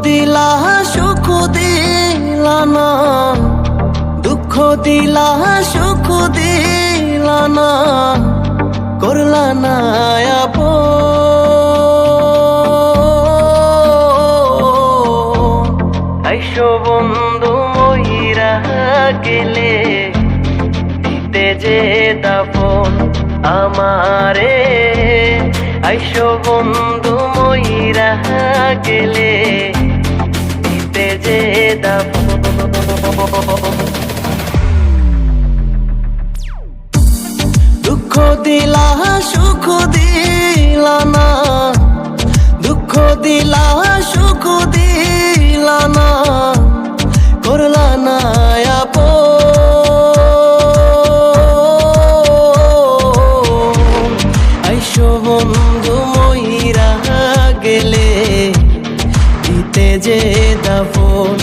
দিলা সুখ দিলা না, দুঃখ দিলা সুখ দিলা না, করলা না আপন। আইসো বন্ধু মইরা গেলে দিতে যে দাফন আমারে, আইসো বন্ধু মইরা গেলে দিতে যে দাফন। দুঃখ দিলা সুখ দিলা না, দুঃখ দিলা সুখ দিলা না, করলা না আপন। আইসো বন্ধু মইরা গেলে দিতে যে দাফন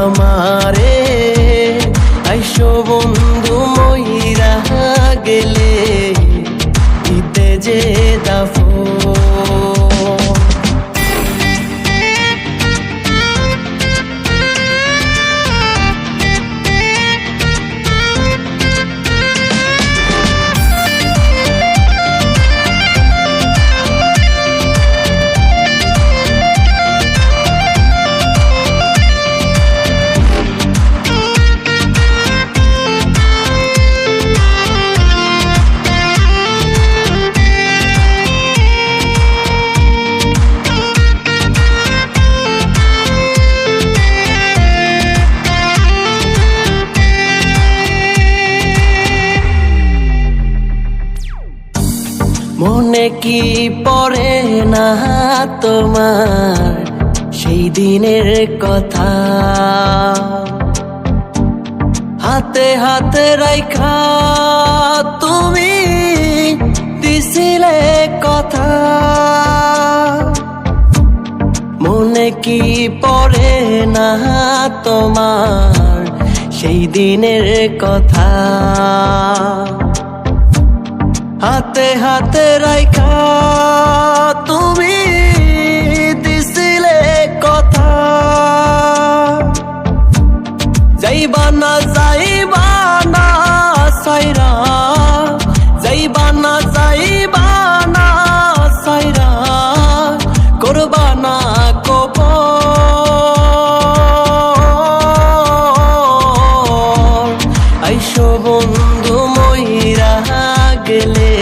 আমারে, আইসো বন্ধু মইরা গেলে দিতে যে দাফন। মনে কি পড়ে না তোমার সেই দিনের কথা, হাতে হাতে রাইখা তুমি দিছিলে কথা। মনে কি পড়ে না তোমার সেই দিনের কথা, হাতে হাতে রাইখা তুমি দিছিলে কথা। যাইবা না যাইবা না সাইরা, যাইবা না যাইবা না সাইরা, করবা না কবর। আইসো বন্ধু মইরা গেলে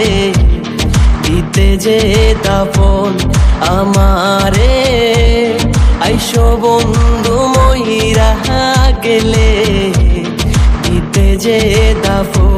দিতে যে দাফন আমারে, আইসো বন্ধু মইরা গেলে দিতে যে দাফন।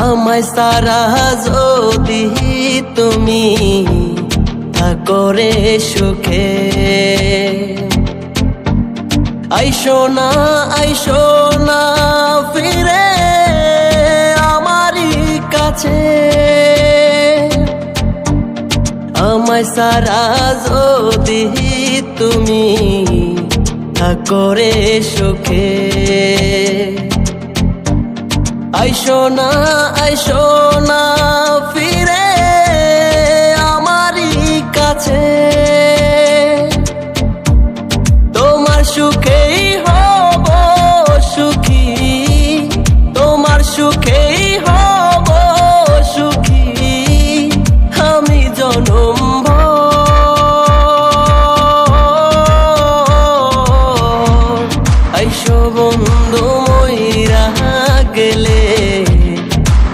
আমায় সারা যদি তুমি থাকো রে সুখে, আইসো না ফিরে আমারই কাছে। আমায় সারা যদি তুমি থাকো রে সুখে, আইসো না ফিরে আমারই কাছে। তোমার সুখেই হব সুখী, তোমার সুখেই হব সুখী, আমি জনম ভর। আইসো বন্ধু মইরা গেলে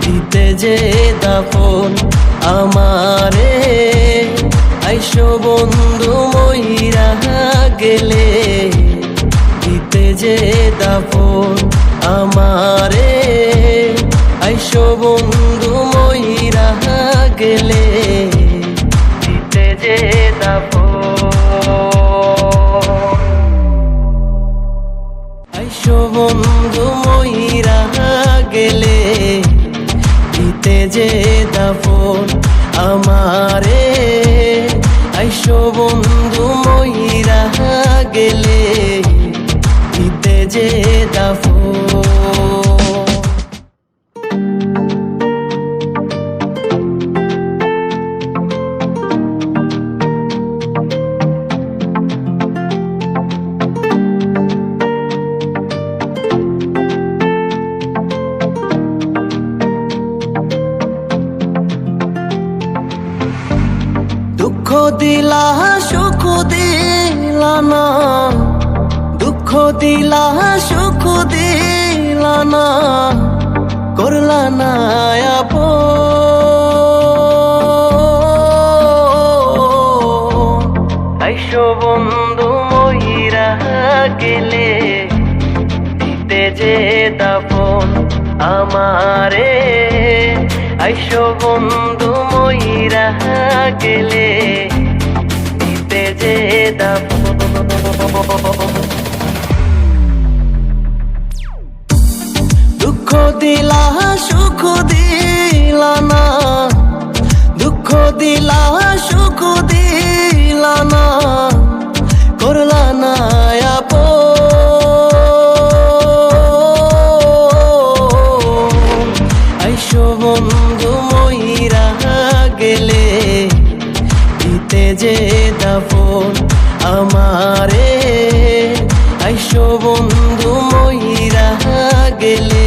দিতে যে দাফন আমারে, আইসো বন্ধু মইরা গেলে দিতে যে দাফন আমারে, আইসো বন্ধু মইরা গেলে দিতে যে দাফন। আইসো বন্ধু মইরা গেলে দিতে যে দাফন আমারে আইসো বন্ধু মইরা গেলে দিতে যে দাফন দুঃখ দিলা সুখ দিলা না দুঃখ দিলা সুখ দিলা না করলা না আপন আইসো বন্ধু মইরা গেলে দিতে যে দাফন আমারে আইসো বন্ধু মইরা গেলে দিতে যে দাফন দুঃখ দিলা সুখ দিলা না দুঃখ দিলা সুখ দিলা না করলা না আপন আইসো বন্ধু মইরা গেলে দিতে যে দাফন আমারে আইসো বন্ধু মইরা গেলে